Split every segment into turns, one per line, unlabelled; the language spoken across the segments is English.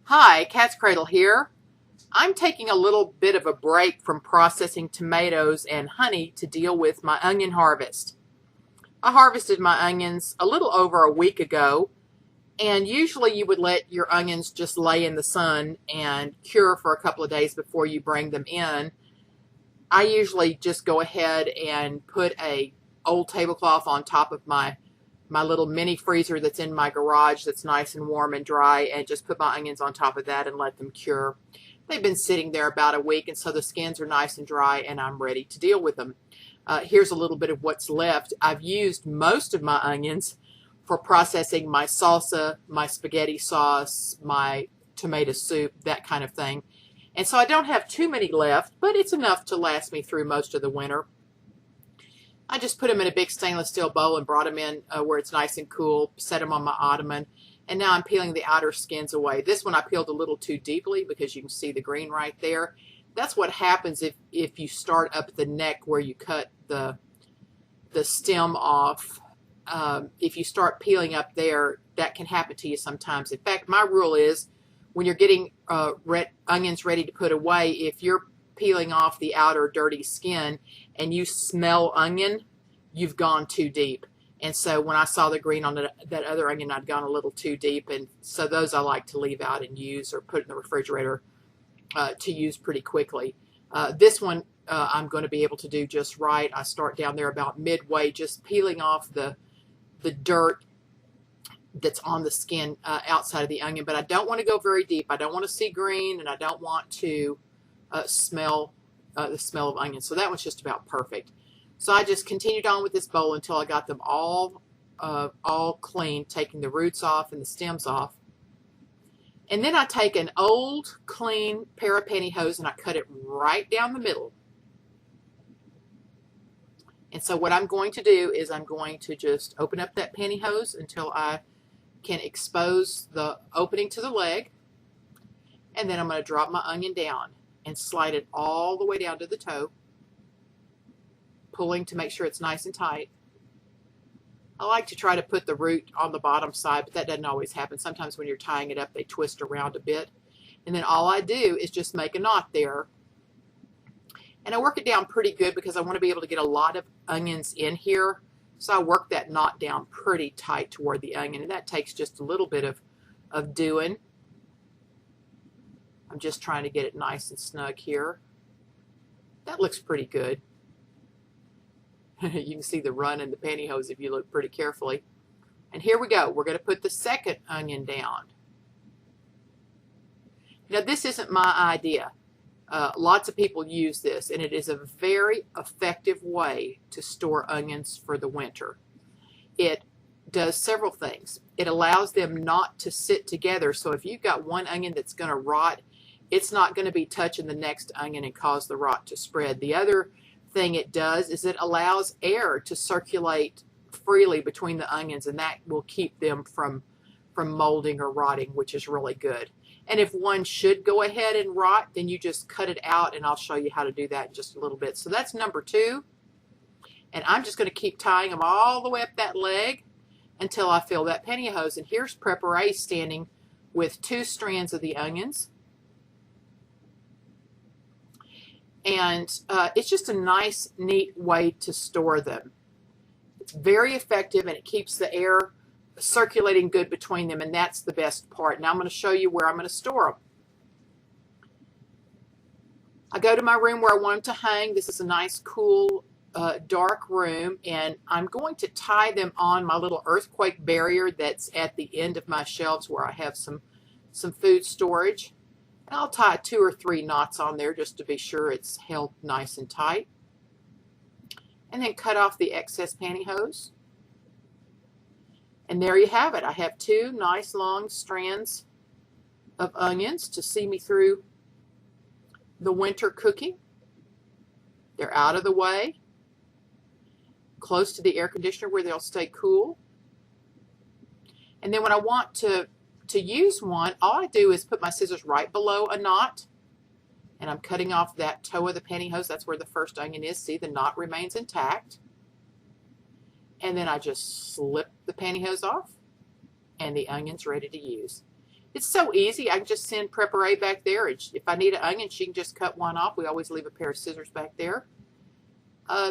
Hi, Cat's Cradle here. I'm taking a little bit of a break from processing tomatoes and honey to deal with my onion harvest. I harvested my onions a little over a week ago, and usually you would let your onions just lay in the sun and cure for a couple of days before you bring them in. I usually just go ahead and put a old tablecloth on top of my little mini freezer that's in my garage that's nice and warm and dry, and just put my onions on top of that and let them cure. They've been sitting there about a week, and so the skins are nice and dry, and I'm ready to deal with them. Here's a little bit of what's left. I've used most of my onions for processing my salsa, my spaghetti sauce, my tomato soup, that kind of thing. And so I don't have too many left, but it's enough to last me through most of the winter. I just put them in a big stainless steel bowl and brought them in where it's nice and cool, set them on my ottoman, and now I'm peeling the outer skins away. This one I peeled a little too deeply because you can see the green right there. That's what happens if you start up the neck where you cut the stem off. If you start peeling up there, that can happen to you sometimes. In fact, my rule is when you're getting onions ready to put away, if you're peeling off the outer dirty skin and you smell onion, you've gone too deep. And so when I saw the green on that other onion, I'd gone a little too deep. And so those I like to leave out and use or put in the refrigerator to use pretty quickly. This one I'm going to be able to do just right. I start down there about midway, just peeling off the dirt that's on the skin outside of the onion. But I don't want to go very deep. I don't want to see green, and I don't want to smell the smell of onions. So that one's just about perfect. So I just continued on with this bowl until I got them all clean, taking the roots off and the stems off. And then I take an old, clean pair of pantyhose and I cut it right down the middle. And so what I'm going to do is I'm going to just open up that pantyhose until I can expose the opening to the leg. And then I'm going to drop my onion down and slide it all the way down to the toe, pulling to make sure it's nice and tight. I like to try to put the root on the bottom side, but that doesn't always happen. Sometimes when you're tying it up, they twist around a bit. And then all I do is just make a knot there. And I work it down pretty good because I want to be able to get a lot of onions in here. So I work that knot down pretty tight toward the onion, and that takes just a little bit of doing. I'm just trying to get it nice and snug here. That looks pretty good. You can see the run in the pantyhose if you look pretty carefully. And here we go. We're going to put the second onion down. Now, this isn't my idea. Lots of people use this, and it is a very effective way to store onions for the winter. It does several things. It allows them not to sit together, so if you've got one onion that's going to rot, it's not going to be touching the next onion and cause the rot to spread. The other thing it does is it allows air to circulate freely between the onions, and that will keep them from molding or rotting, which is really good. And if one should go ahead and rot, then you just cut it out, and I'll show you how to do that in just a little bit. So that's number 2. And I'm just going to keep tying them all the way up that leg until I fill that pantyhose. And here's Prepper A standing with 2 strands of the onions. And it's just a nice, neat way to store them. It's very effective, and it keeps the air circulating good between them, and that's the best part. Now I'm going to show you where I'm going to store them. I go to my room where I want them to hang. This is a nice, cool, dark room, and I'm going to tie them on my little earthquake barrier that's at the end of my shelves where I have some food storage. And I'll tie 2 or 3 knots on there just to be sure it's held nice and tight. And then cut off the excess pantyhose. And there you have it. I have 2 nice long strands of onions to see me through the winter cooking. They're out of the way, close to the air conditioner where they'll stay cool. And then when I want to use one, all I do is put my scissors right below a knot, and I'm cutting off that toe of the pantyhose. That's where the first onion is. See, the knot remains intact. And then I just slip the pantyhose off, and the onion's ready to use. It's so easy. I can just send Prepper A back there. If I need an onion, she can just cut one off. We always leave a pair of scissors back there.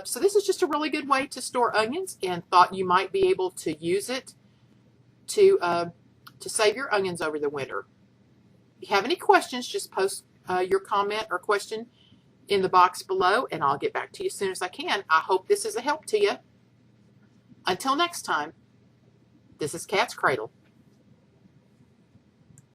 So this is just a really good way to store onions, and thought you might be able to use it to save your onions over the winter. If you have any questions, just post your comment or question in the box below, and I'll get back to you as soon as I can. I hope this is a help to you. Until next time, this is Cat's Cradle.